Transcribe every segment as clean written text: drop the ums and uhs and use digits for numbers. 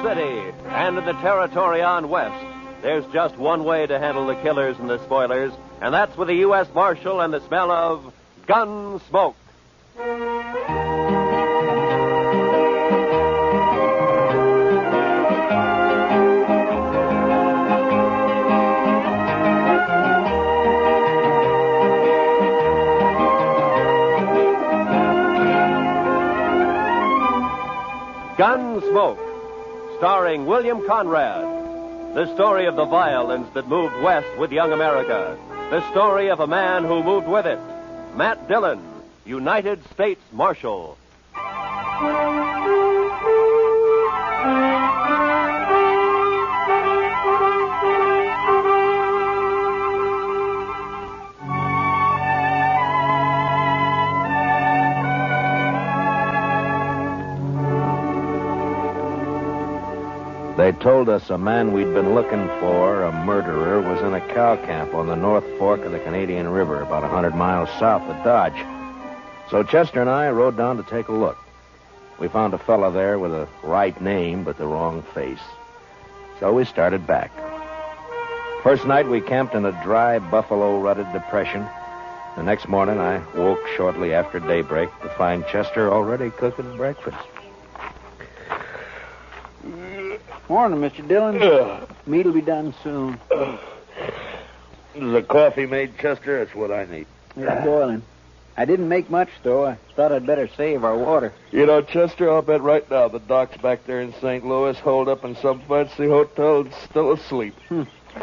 City and in the territory on west, there's just one way to handle the killers and the spoilers, and that's with a U.S. Marshal and the smell of Gunsmoke. Gunsmoke, starring William Conrad. The story of the violence that moved west with young America. The story of a man who moved with it. Matt Dillon, United States Marshal. They told us a man we'd been looking for, a murderer, was in a cow camp on the North Fork of the Canadian River, about 100 miles south of Dodge. So Chester and I rode down to take a look. We found a fella there with a right name but the wrong face. So we started back. First night we camped in a dry, buffalo-rutted depression. The next morning I woke shortly after daybreak to find Chester already cooking breakfast. Morning, Mr. Dillon. Meat'll be done soon. The coffee made, Chester? That's what I need. It's boiling. I didn't make much, though. I thought I'd better save our water. You know, Chester, I'll bet right now the doc's back there in St. Louis, holed up in some fancy hotel and still asleep.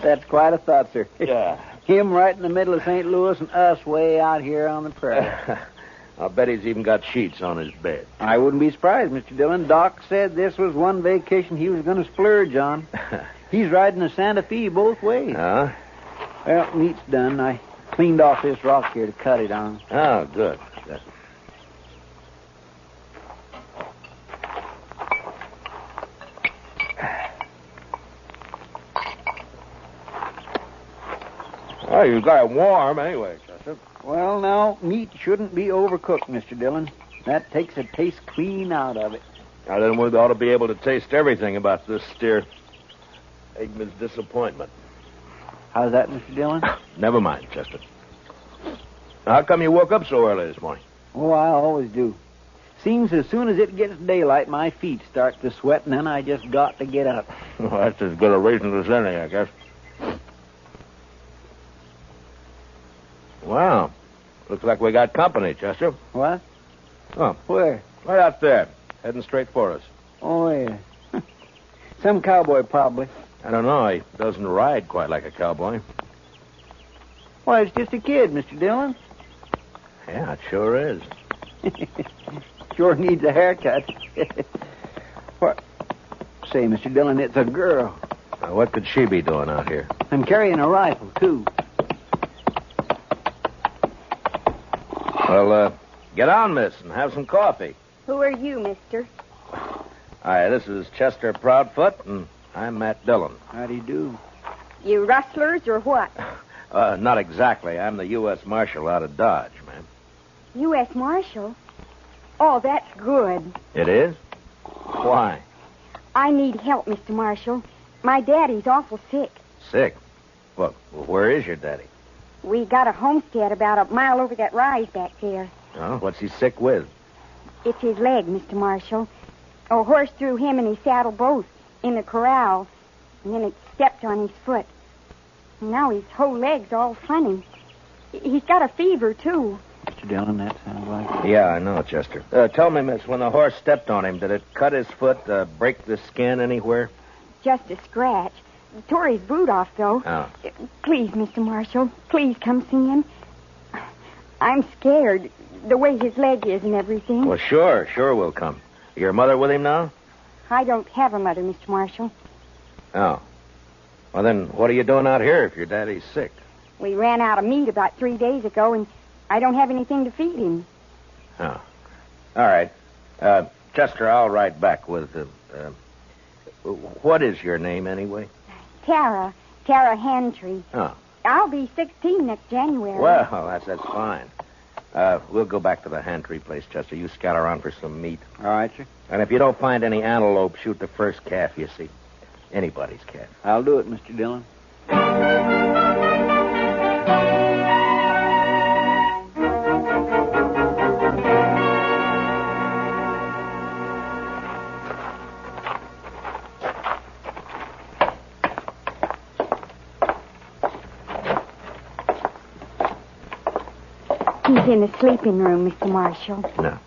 That's quite a thought, sir. Yeah. Him right in the middle of St. Louis and us way out here on the prairie. I'll bet he's even got sheets on his bed. I wouldn't be surprised, Mr. Dillon. Doc said this was one vacation he was going to splurge on. He's riding the Santa Fe both ways. Huh? Well, meat's done. I cleaned off this rock here to cut it on. Oh, good. Oh, you got it warm anyway, Chester. Well, now, meat shouldn't be overcooked, Mr. Dillon. That takes the taste clean out of it. Now, then we ought to be able to taste everything about this steer. Eggman's disappointment. How's that, Mr. Dillon? Never mind, Chester. How come you woke up so early this morning? Oh, I always do. Seems as soon as it gets daylight, my feet start to sweat, and then I just got to get up. Well, that's as good a reason as any, I guess. Wow. Looks like we got company, Chester. What? Oh. Where? Right out there. Heading straight for us. Oh, yeah. Some cowboy, probably. I don't know. He doesn't ride quite like a cowboy. Why, it's just a kid, Mr. Dillon. Yeah, it sure is. Sure needs a haircut. What? Say, Mr. Dillon, it's a girl. Now, what could she be doing out here? I'm carrying a rifle, too. Well, get on, miss, and have some coffee. Who are you, mister? Hi, this is Chester Proudfoot, and I'm Matt Dillon. How do you do? You rustlers or what? Not exactly. I'm the U.S. Marshal out of Dodge, ma'am. U.S. Marshal? Oh, that's good. It is? Why? I need help, Mr. Marshal. My daddy's awful sick. Sick? Well, where is your daddy? We got a homestead about a mile over that rise back there. Oh, what's he sick with? It's his leg, Mr. Marshal. A horse threw him and his saddle both in the corral, and then it stepped on his foot. And now his whole leg's all funny. He's got a fever, too. Mr. Dillon, that sounds like it. Yeah, I know, Chester. Tell me, miss, when the horse stepped on him, did it cut his foot, break the skin anywhere? Just a scratch. Tore his boot off, though. Oh. Please, Mr. Marshal, please come see him. I'm scared, the way his leg is and everything. Well, sure we'll come. Your mother with him now? I don't have a mother, Mr. Marshal. Oh. Well, then, what are you doing out here if your daddy's sick? We ran out of meat about 3 days ago, and I don't have anything to feed him. Oh. All right. Chester, I'll ride back with... what is your name, anyway? Tara Hantry. Oh. I'll be 16 next January. Well, that's fine. We'll go back to the Hantry place, Chester. You scout around for some meat. All right, sir. And if you don't find any antelope, shoot the first calf you see. Anybody's calf. I'll do it, Mr. Dillon. He's in the sleeping room, Mr. Marshall. No.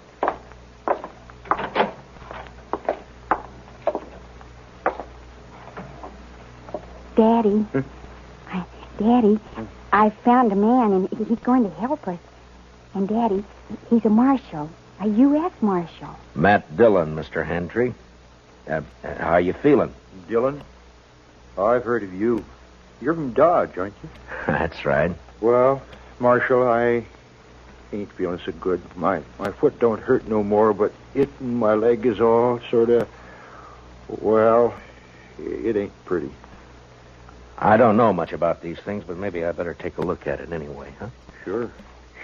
Daddy. Daddy, I found a man, and he's going to help us. And, Daddy, he's a marshal, a U.S. marshal. Matt Dillon, Mr. Hantry. How are you feeling? Dillon? I've heard of you. You're from Dodge, aren't you? That's right. Well, Marshal, I ain't feeling so good. My foot don't hurt no more, but my leg is all sort of, well, it ain't pretty. I don't know much about these things, but maybe I better take a look at it anyway, huh?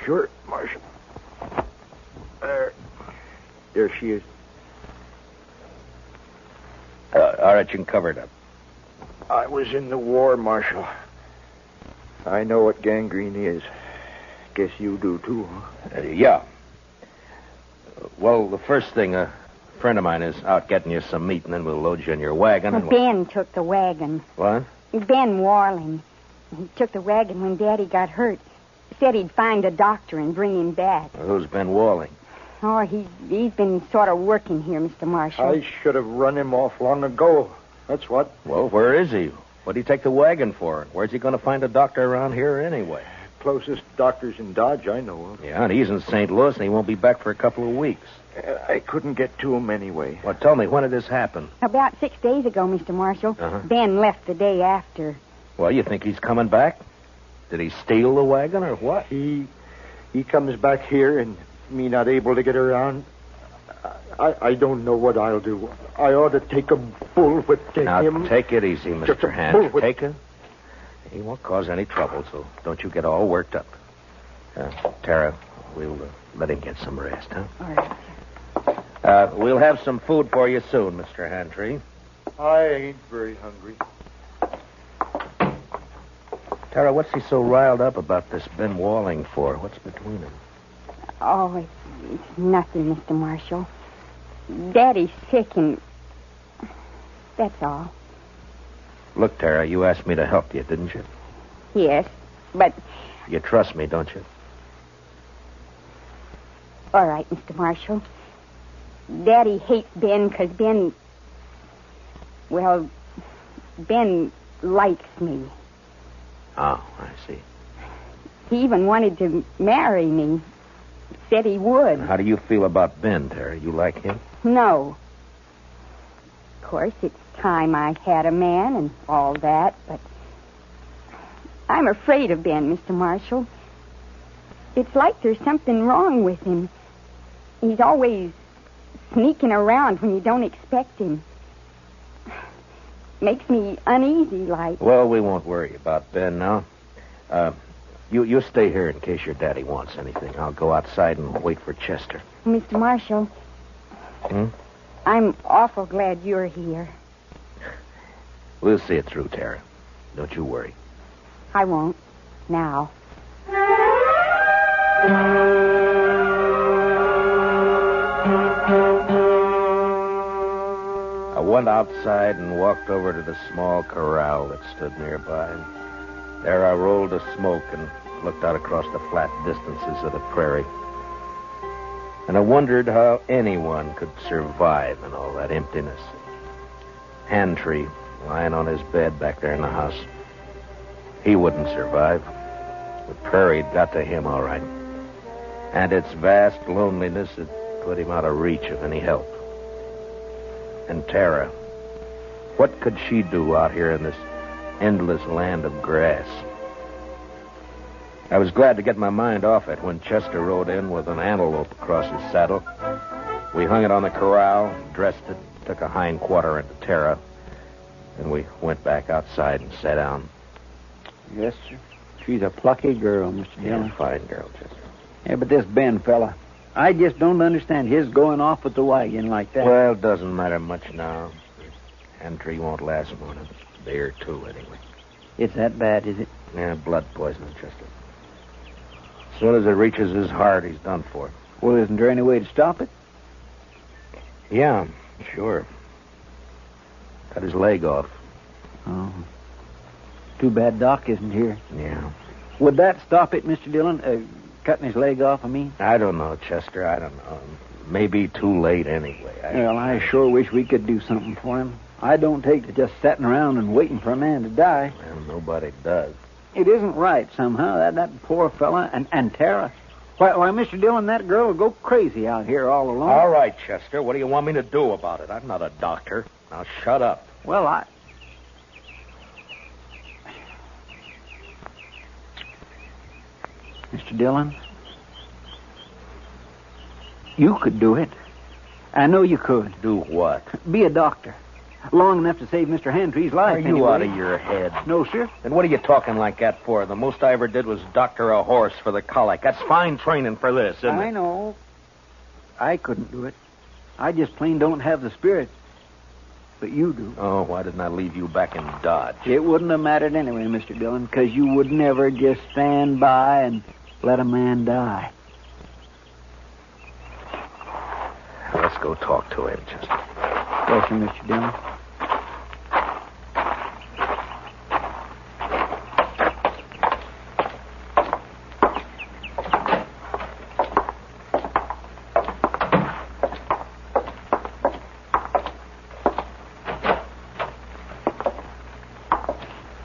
Sure, Marshal. There she is. All right, you can cover it up. I was in the war, Marshal. I know what gangrene is. Guess you do, too, huh? Yeah. Well, the first thing, a friend of mine is out getting you some meat, and then we'll load you in your wagon. Well, And Ben took the wagon. What? Ben Warling. He took the wagon when Daddy got hurt. Said he'd find a doctor and bring him back. Well, who's Ben Walling? Oh, he's been sort of working here, Mr. Marshall. I should have run him off long ago. That's what. Well, where is he? What'd he take the wagon for? Where's he going to find a doctor around here anyway? Closest doctor's in Dodge I know of. Yeah, and he's in St. Louis, and he won't be back for a couple of weeks. I couldn't get to him anyway. Well, tell me, when did this happen? About 6 days ago, Mr. Marshall. Uh-huh. Ben left the day after. Well, you think he's coming back? Did he steal the wagon or what? He comes back here and me not able to get around. I don't know what I'll do. I ought to take a bullwhip to Now, him. take it easy, Just Mr. a Hand. bullwhip. Take it. He won't cause any trouble, so don't you get all worked up. Tara, we'll let him get some rest, huh? All right. We'll have some food for you soon, Mr. Hantry. I ain't very hungry. Tara, what's he so riled up about this Ben Walling for? What's between them? Oh, it's nothing, Mr. Marshall. Daddy's sick, and that's all. Look, Tara, you asked me to help you, didn't you? Yes, but... You trust me, don't you? All right, Mr. Marshall. Daddy hates Ben because Ben... Well, Ben likes me. Oh, I see. He even wanted to marry me. Said he would. How do you feel about Ben, Tara? You like him? No. Of course, it's time I had a man and all that, but... I'm afraid of Ben, Mr. Marshall. It's like there's something wrong with him. He's always sneaking around when you don't expect him. Makes me uneasy, like. Well, we won't worry about Ben now. You stay here in case your daddy wants anything. I'll go outside and wait for Chester. Mr. Marshall. I'm awful glad you're here. We'll see it through, Tara. Don't you worry. I won't. Now. I went outside and walked over to the small corral that stood nearby. There I rolled a smoke and looked out across the flat distances of the prairie. And I wondered how anyone could survive in all that emptiness. Hantry lying on his bed back there in the house. He wouldn't survive. The prairie had got to him all right. And its vast loneliness had put him out of reach of any help. And Tara, what could she do out here in this endless land of grass? I was glad to get my mind off it when Chester rode in with an antelope across his saddle. We hung it on the corral, dressed it, took a hind quarter into Tara, and we went back outside and sat down. Yes, sir. She's a plucky girl, Mr. Dillon. Yeah, fine girl, Chester. Yeah, but this Ben fella, I just don't understand his going off with the wagon like that. Well, it doesn't matter much now. Entry won't last more than a day or two, anyway. It's that bad, is it? Yeah, blood poisoning, Chester. As soon as it reaches his heart, he's done for. Well, isn't there any way to stop it? Yeah, sure. Cut his leg off. Oh. Too bad Doc isn't here. Yeah. Would that stop it, Mr. Dillon? Cutting his leg off, I mean? I don't know, Chester. I don't know. Maybe too late anyway. Well, I sure wish we could do something for him. I don't take to just sitting around and waiting for a man to die. Well, nobody does. It isn't right somehow. That poor fella and Tara. Why, Mr. Dillon, that girl will go crazy out here all alone. All right, Chester. What do you want me to do about it? I'm not a doctor. Now shut up. Well, Mr. Dillon, you could do it. I know you could. Do what? Be a doctor. Long enough to save Mr. Hantree's life. Are you anyway. out of your head? No, sir. Then what are you talking like that for? The most I ever did was doctor a horse for the colic. That's fine training for this, isn't it? I know. I couldn't do it. I just plain don't have the spirit. But you do. Oh, why didn't I leave you back in Dodge? It wouldn't have mattered anyway, Mr. Dillon, because you would never just stand by and let a man die. Let's go talk to him, Chester. Yes, sir, Mr. Dillon.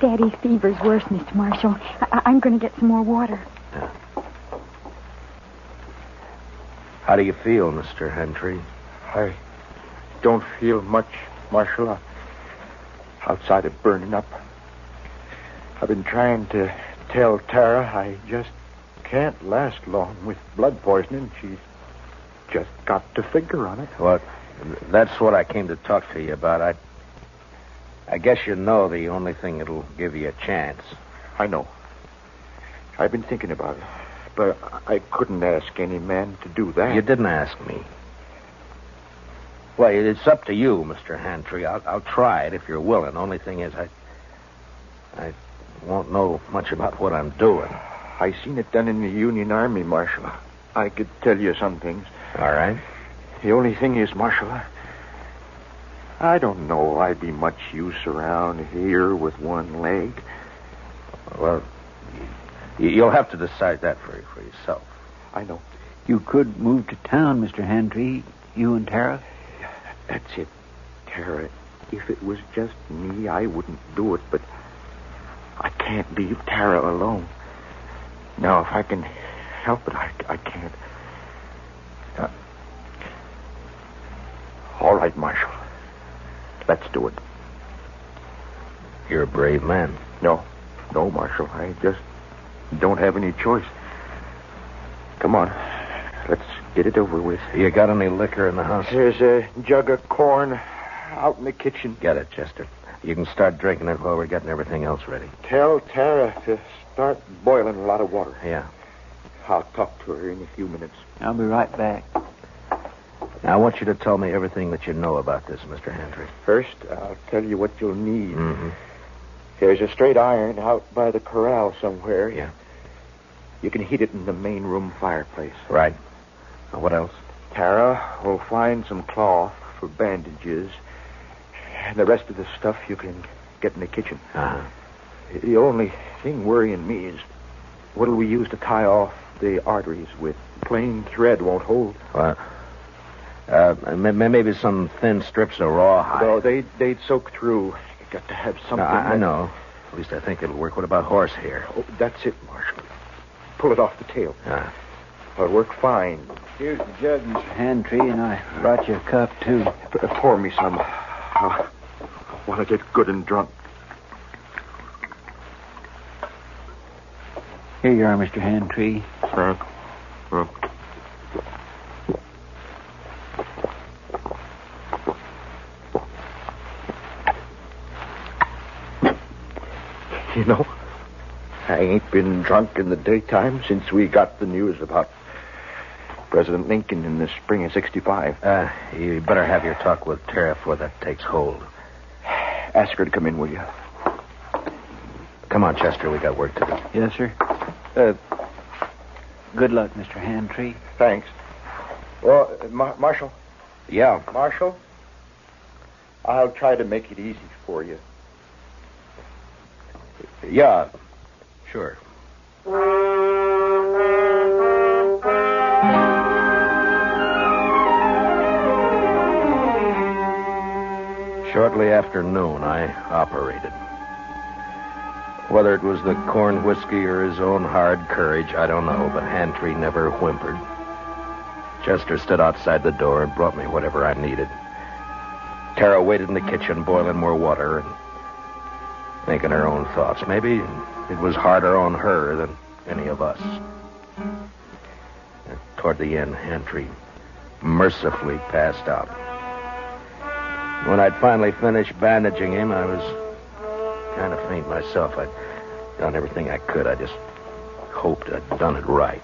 Daddy's fever's worse, Mr. Marshall. I'm going to get some more water. Yeah. How do you feel, Mr. Hantry? I don't feel much, Marshal. Outside of burning up. I've been trying to tell Tara I just can't last long with blood poisoning. She's just got to figure on it. Well, that's what I came to talk to you about. I guess you know the only thing that'll give you a chance. I know. I've been thinking about it. But I couldn't ask any man to do that. You didn't ask me. Well, it's up to you, Mr. Hantry. I'll try it if you're willing. Only thing is, I won't know much about what I'm doing. I seen it done in the Union Army, Marshal. I could tell you some things. All right. The only thing is, Marshal, I don't know I'd be much use around here with one leg. Well, you'll have to decide that for yourself. I know. You could move to town, Mr. Hantry, you and Tara. That's it, Tara. If it was just me, I wouldn't do it, but I can't leave Tara alone. Now, if I can help it, I can't. All right, Marshal. Let's do it. You're a brave man. No, Marshal. I just don't have any choice. Come on. Let's get it over with. You got any liquor in the house? There's a jug of corn out in the kitchen. Get it, Chester. You can start drinking it while we're getting everything else ready. Tell Tara to start boiling a lot of water. Yeah. I'll talk to her in a few minutes. I'll be right back. Now, I want you to tell me everything that you know about this, Mr. Hantry. First, I'll tell you what you'll need. Mm-hmm. There's a straight iron out by the corral somewhere. Yeah. You can heat it in the main room fireplace. Right. Now, what else? Tara will find some cloth for bandages. And the rest of the stuff you can get in the kitchen. Uh-huh. The only thing worrying me is what'll we use to tie off the arteries with? Plain thread won't hold. Well, maybe some thin strips of rawhide. No, they'd soak through. You got to have something. No, I know. At least I think it'll work. What about horsehair? Oh, that's it, Marshal. Pull it off the tail. It'll work fine. Here's the jug, Mr. Hantry, and I brought you a cup, too. Pour me some. I want to get good and drunk. Here you are, Mr. Hantry. Thanks. You know, I ain't been drunk in the daytime since we got the news about President Lincoln in the spring of 65. You better have your talk with Tara before that takes hold. Ask her to come in, will you? Come on, Chester. We got work to do. Yes, sir. Good luck, Mr. Handtree. Thanks. Well, Marshal. Yeah. Marshal, I'll try to make it easy for you. Yeah. Sure. Shortly after noon, I operated. Whether it was the corn whiskey or his own hard courage, I don't know, but Handtree never whimpered. Chester stood outside the door and brought me whatever I needed. Tara waited in the kitchen, boiling more water and thinking her own thoughts. Maybe it was harder on her than any of us. Toward the end, Handtree mercifully passed out. When I'd finally finished bandaging him, I was kind of faint myself. I'd done everything I could. I just hoped I'd done it right.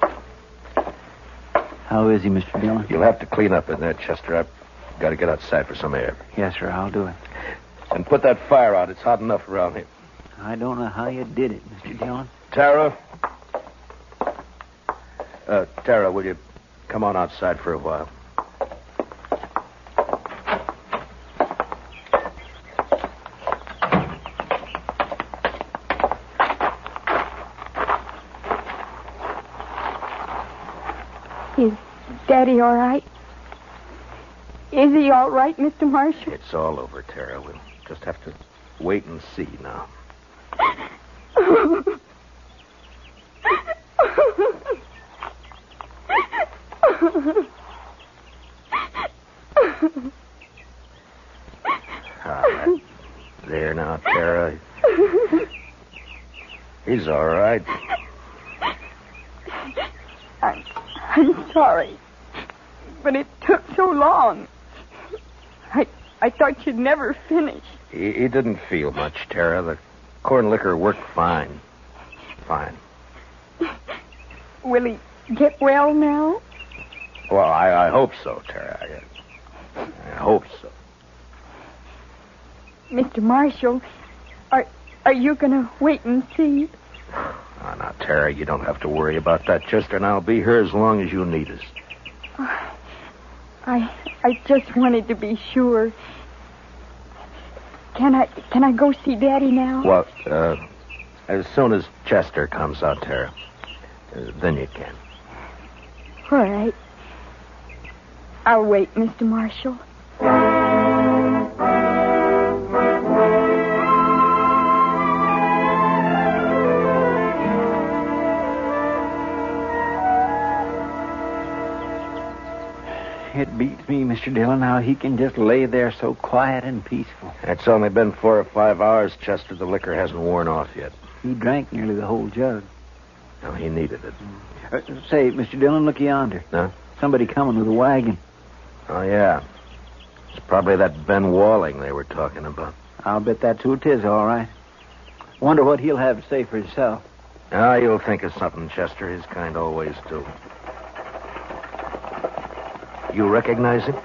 How is he, Mr. Dillon? You'll have to clean up in there, Chester. I've got to get outside for some air. Yes, sir, I'll do it. And put that fire out. It's hot enough around here. I don't know how you did it, Mr. Dillon. Tara? Tara, will you come on outside for a while? Is Daddy all right? Is he all right, Mr. Marshall? It's all over, Tara. We'll just have to wait and see now. There now, Tara. He's all right. I'm sorry, but it took so long. I thought you'd never finish. He didn't feel much, Tara. The corn liquor worked fine. Fine. Will he get well now? Well, I hope so, Tara. I hope so. Mr. Marshall, are you going to wait and see? Oh, now, Tara, you don't have to worry about that, Chester, and I'll be here as long as you need us. I just wanted to be sure. Can I go see Daddy now? Well, as soon as Chester comes out, Tara, then you can. All right. I'll wait, Mr. Marshall. It beats me, Mr. Dillon, how he can just lay there so quiet and peaceful. It's only been 4 or 5 hours, Chester. The liquor hasn't worn off yet. He drank nearly the whole jug. No, he needed it. Say, Mr. Dillon, look yonder. Huh? Somebody coming with a wagon. Oh, yeah. It's probably that Ben Walling they were talking about. I'll bet that's who it is, all right. Wonder what he'll have to say for himself. Ah, you'll think of something, Chester. His kind always do. You recognize him?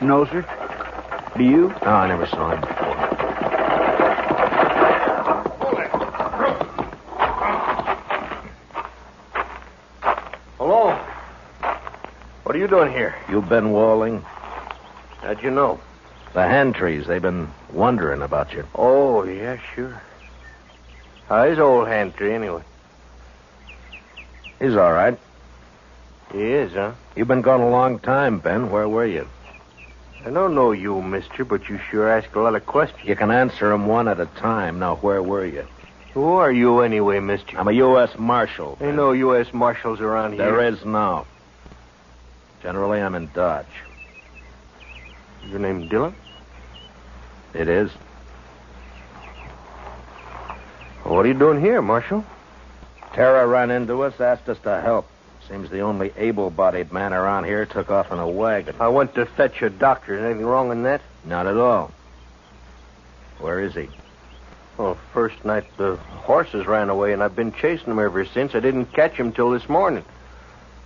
No, sir. Do you? No, I never saw him before. Hello? What are you doing here? You Ben Walling? How'd you know? The Handtrees, they've been wondering about you. Oh, yeah, sure. How's old Handtree, anyway? He's all right. He is, huh? You've been gone a long time, Ben. Where were you? I don't know you, mister, but you sure ask a lot of questions. You can answer them one at a time. Now, where were you? Who are you anyway, mister? I'm a U.S. Marshal. Ain't no U.S. Marshals around here. There is now. Generally, I'm in Dodge. Your name Dillon? It is. Well, what are you doing here, Marshal? Tara ran into us, asked us to help. Seems the only able-bodied man around here took off in a wagon. I went to fetch a doctor. Is anything wrong in that? Not at all. Where is he? Well, first night the horses ran away, and I've been chasing them ever since. I didn't catch him till this morning.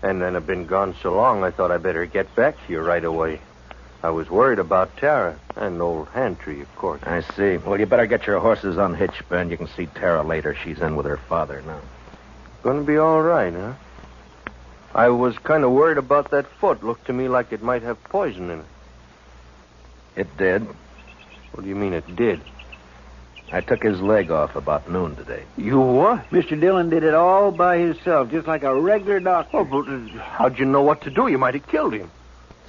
And then I've been gone so long, I thought I'd better get back to you right away. I was worried about Tara and old Hantry, of course. I see. Well, you better get your horses unhitched, Ben. You can see Tara later. She's in with her father now. Gonna be all right, huh? I was kind of worried about that foot. Looked to me like it might have poison in it. It did. What do you mean it did? I took his leg off about noon today. You what? Mr. Dillon did it all by himself, just like a regular doctor. Oh, but how'd you know what to do? You might have killed him.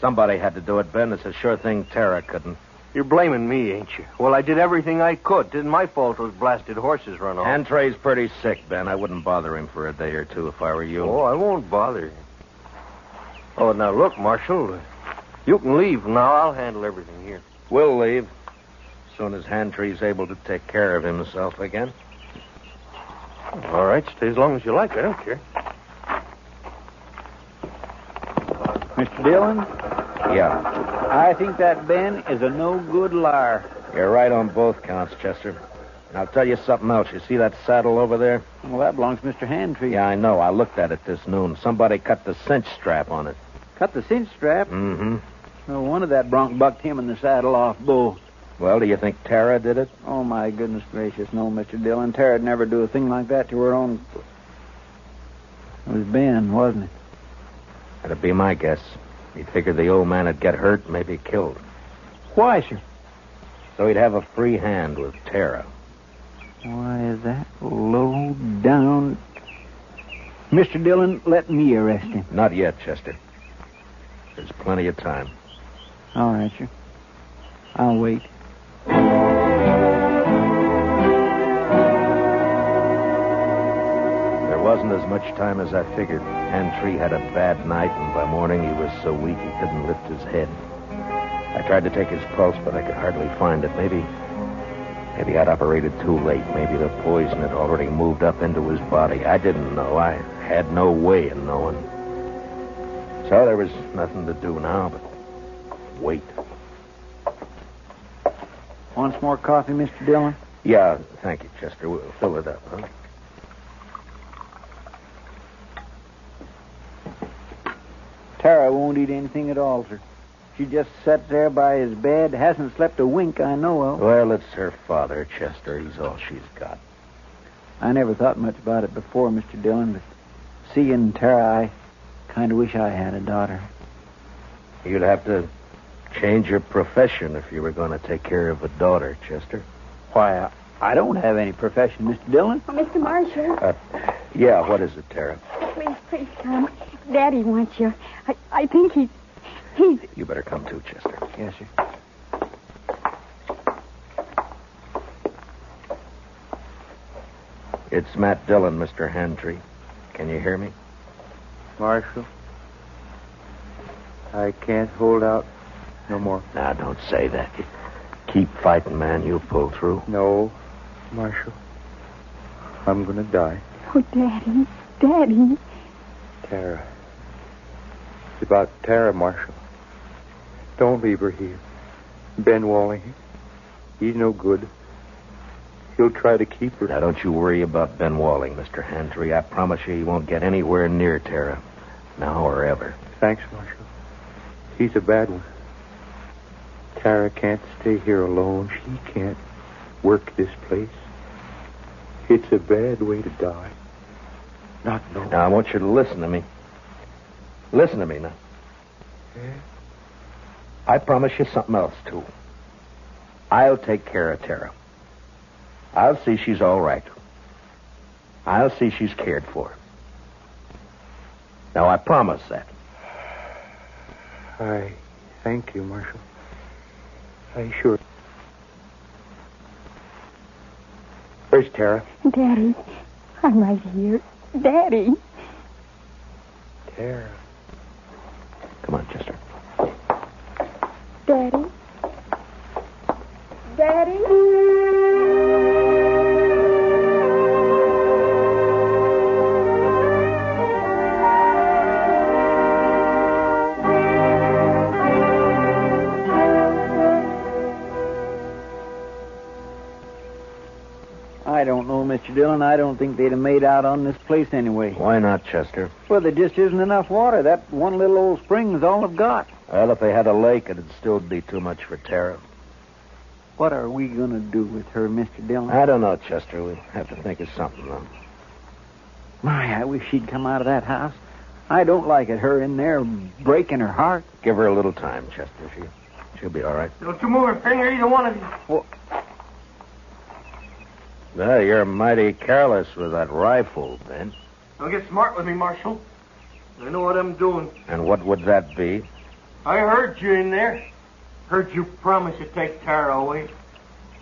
Somebody had to do it, Ben. It's a sure thing Tara couldn't. You're blaming me, ain't you? Well, I did everything I could. Didn't my fault those blasted horses run off. Antray's pretty sick, Ben. I wouldn't bother him for a day or two if I were you. Oh, I won't bother you. Oh, now look, Marshal. You can leave now. I'll handle everything here. We'll leave. As soon as Hantry's able to take care of himself again. All right, stay as long as you like. I don't care. Mr. Dillon, Yeah. I think that Ben is a no-good liar. You're right on both counts, Chester. And I'll tell you something else. You see that saddle over there? Well, that belongs to Mr. Hantry. Yeah, I know. I looked at it this noon. Somebody cut the cinch strap on it. Cut the cinch strap. Mm-hmm. No wonder that bronc bucked him in the saddle off both. Well, do you think Tara did it? Oh, my goodness gracious, no, Mr. Dillon. Tara'd never do a thing like that to her own... It was Ben, wasn't it? That'd be my guess. He figured the old man would get hurt, maybe killed. Why, sir? So he'd have a free hand with Tara. Why, is that low down... Mr. Dillon, let me arrest him. Not yet, Chester. There's plenty of time. All right, sir. I'll wait. There wasn't as much time as I figured. Hantry had a bad night, and by morning he was so weak he couldn't lift his head. I tried to take his pulse, but I could hardly find it. Maybe I'd operated too late. Maybe the poison had already moved up into his body. I didn't know. I had no way of knowing. So there was nothing to do now but wait. Want some more coffee, Mr. Dillon? Yeah, thank you, Chester. We'll fill it up, huh? Tara won't eat anything at all, sir. She just sits there by his bed, hasn't slept a wink I know of. Well, it's her father, Chester. He's all she's got. I never thought much about it before, Mr. Dillon, but seeing Tara, I kind of wish I had a daughter. You'd have to change your profession if you were going to take care of a daughter, Chester. Why, I don't have any profession, Mr. Dillon. Oh, Mr. Marshall. Yeah, what is it, Tara? Please come. Daddy wants you. I think he's... You better come too, Chester. Yes, sir. It's Matt Dillon, Mr. Hantry. Can you hear me? Marshal, I can't hold out no more. Now, don't say that. You keep fighting, man. You'll pull through. No, Marshal. I'm going to die. Oh, Daddy. Daddy. Tara. It's about Tara, Marshal. Don't leave her here. Ben Walling, he's no good. He'll try to keep her. Now, don't you worry about Ben Walling, Mr. Hantry. I promise you he won't get anywhere near Tara. Now or ever. Thanks, Marshal. He's a bad one. Tara can't stay here alone. She can't work this place. It's a bad way to die. Not knowing. Now, I want you to listen to me. Listen to me now. Yeah? I promise you something else, too. I'll take care of Tara. I'll see she's all right. I'll see she's cared for. Now, I promise that. I thank you, Marshal. I sure. Where's Tara? Daddy. I'm right here. Daddy. Tara. Come on, Chester. Daddy. Daddy. I don't know, Mr. Mr. Dillon, I don't think they'd have made out on this place anyway. Why not, Chester? Well, there just isn't enough water. That one little old spring is all they've got. Well, if they had a lake, it'd still be too much for Tara. What are we going to do with her, Mr. Dillon? I don't know, Chester. We'll have to think of something, though. My, I wish she'd come out of that house. I don't like it, her in there breaking her heart. Give her a little time, Chester. She'll be all right. Don't you move a finger, either one of you. Well, Well, you're mighty careless with that rifle, Ben. Don't get smart with me, Marshal. I know what I'm doing. And what would that be? I heard you in there. Heard you promise to take Tara away.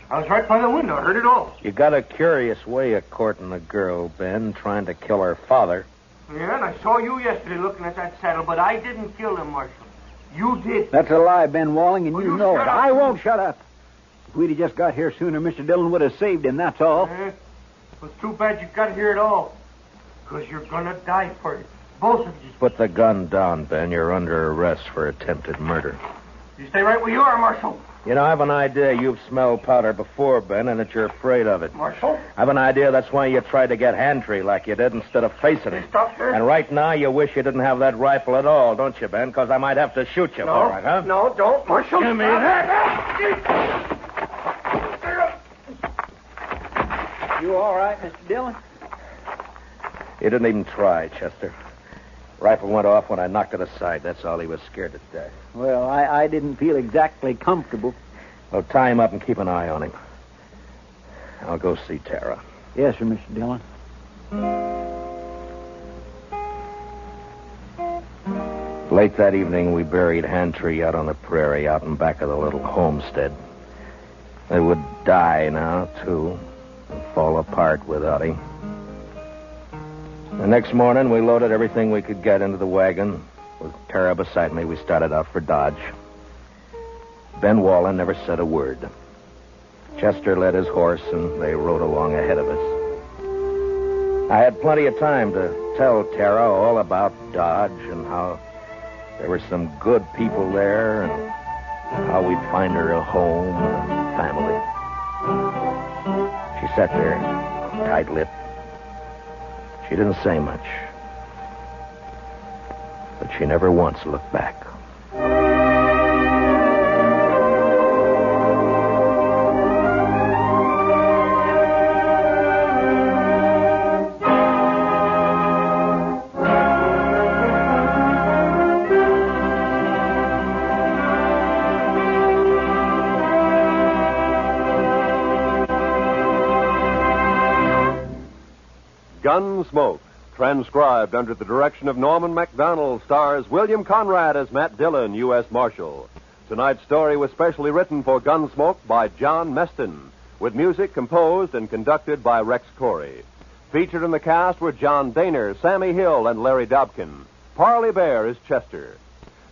I was right by the window. I heard it all. You got a curious way of courting a girl, Ben, trying to kill her father. Yeah, and I saw you yesterday looking at that saddle, but I didn't kill him, Marshal. You did. that's a lie, Ben Walling, and you know it. shut up. I won't shut up. If we'd have just got here sooner, Mr. Dillon would have saved him, that's all. It was too bad you got here at all. Because you're going to die for it. Both of you. Put the gun down, Ben. You're under arrest for attempted murder. You stay right where you are, Marshal. You know, I have an idea you've smelled powder before, Ben, and that you're afraid of it. Marshal? I have an idea that's why you tried to get hand-tree like you did instead of facing it. Stop her. And right now you wish you didn't have that rifle at all, don't you, Ben? Because I might have to shoot you for it, huh? No, don't, Marshal. Give me that. You all right, Mr. Dillon? He didn't even try, Chester. Rifle went off when I knocked it aside. That's all. He was scared to death. Well, I didn't feel exactly comfortable. Well, tie him up and keep an eye on him. I'll go see Tara. Yes, sir, Mr. Dillon. Late that evening, we buried Hand-Tree out on the prairie, out in back of the little homestead. They would die now, too, and fall apart without him. The next morning, we loaded everything we could get into the wagon. With Tara beside me, we started out for Dodge. Ben Wallen never said a word. Chester led his horse, and they rode along ahead of us. I had plenty of time to tell Tara all about Dodge and how there were some good people there and how we'd find her a home and family. She sat there, tight-lipped. She didn't say much, but she never once looked back. Gunsmoke, transcribed under the direction of Norman Macdonnell, stars William Conrad as Matt Dillon, U.S. Marshal. Tonight's story was specially written for Gunsmoke by John Meston, with music composed and conducted by Rex Corey. Featured in the cast were John Daner, Sammy Hill, and Larry Dobkin. Parley Bear is Chester.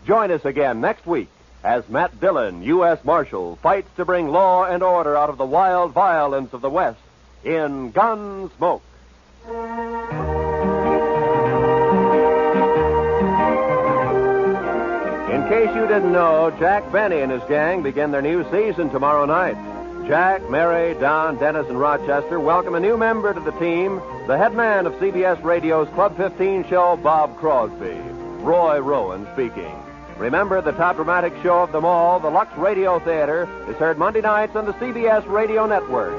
Join us again next week as Matt Dillon, U.S. Marshal, fights to bring law and order out of the wild violence of the West in Gunsmoke. In case you didn't know, Jack Benny and his gang begin their new season tomorrow night. Jack, Mary, Don, Dennis, and Rochester welcome a new member to the team, the head man of CBS Radio's Club 15 show, Bob Crosby. Roy Rowan speaking. Remember, the top dramatic show of them all, the Lux Radio Theater, is heard Monday nights on the CBS Radio Network.